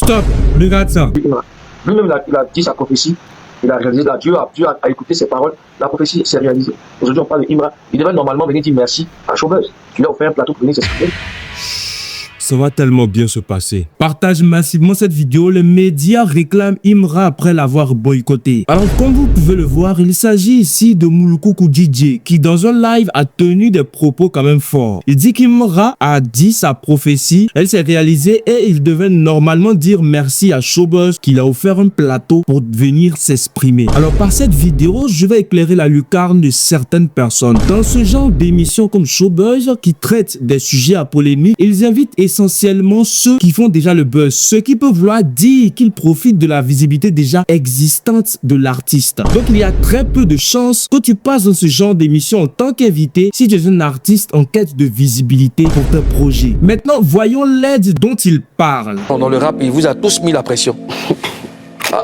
Stop, regarde ça. Lui-même, il a dit sa prophétie. Il a réalisé, Dieu a écouté ses paroles. La prophétie s'est réalisée. Aujourd'hui, on parle de Imra. Il devrait normalement venir dire merci à Showbuzz. Tu lui as offert un plateau pour venir s'exprimer. Ça va tellement bien se passer. Partage massivement cette vidéo. Les médias réclament Imra après l'avoir boycotté. Alors, comme vous pouvez le voir, il s'agit ici de Mulukuku DJ qui, dans un live, a tenu des propos quand même forts. Il dit qu'Imra a dit sa prophétie, elle s'est réalisée et il devait normalement dire merci à Showbuzz qui a offert un plateau pour venir s'exprimer. Alors, par cette vidéo, je vais éclairer la lucarne de certaines personnes. Dans ce genre d'émission comme Showbuzz qui traite des sujets à polémique, ils invitent essentiellement ceux qui font déjà le buzz, ceux qui peuvent vouloir dire qu'ils profitent de la visibilité déjà existante de l'artiste. Donc il y a très peu de chances que tu passes dans ce genre d'émission en tant qu'invité si tu es un artiste en quête de visibilité pour tes projets. Maintenant, voyons l'aide dont il parle. Dans le rap, il vous a tous mis la pression.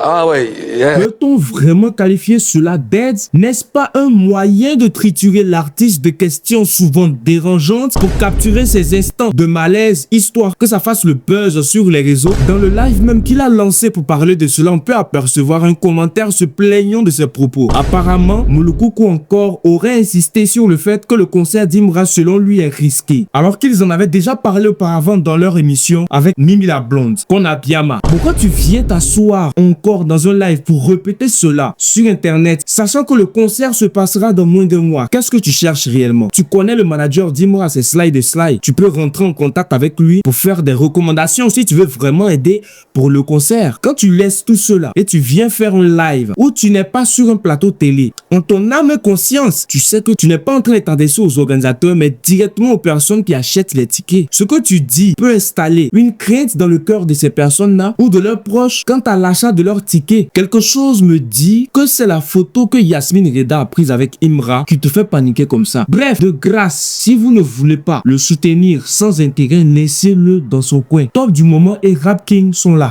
Ah ouais. Yeah. Peut-on vraiment qualifier cela d'aide? N'est-ce pas un moyen de triturer l'artiste de questions souvent dérangeantes pour capturer ces instants de malaise, histoire que ça fasse le buzz sur les réseaux? Dans le live même qu'il a lancé pour parler de cela, on peut apercevoir un commentaire se plaignant de ses propos. Apparemment, Mulukuku encore aurait insisté sur le fait que le concert d'Imra selon lui est risqué, alors qu'ils en avaient déjà parlé auparavant dans leur émission avec Mimi la Blonde, Konabiyama. Pourquoi tu viens t'asseoir encore dans un live pour répéter cela sur internet, sachant que le concert se passera dans moins d'un mois? Qu'est-ce que tu cherches réellement? Tu connais le manager d'Imra, c'est Sly de Sly. Tu peux rentrer en contact avec lui pour faire des recommandations si tu veux vraiment aider pour le concert. Quand tu laisses tout cela et tu viens faire un live où tu n'es pas sur un plateau télé, en ton âme et conscience, tu sais que tu n'es pas en train de t'adresser aux organisateurs, mais directement aux personnes qui achètent les tickets. Ce que tu dis peut installer une crainte dans le cœur de ces personnes-là ou de leurs proches quant à l'achat de leur ticket. Quelque chose me dit que c'est la photo que Yasmine Reda a prise avec Imra qui te fait paniquer comme ça. Bref, de grâce, si vous ne voulez pas le soutenir sans intérêt, laissez-le dans son coin. Top du moment et Rap King sont là.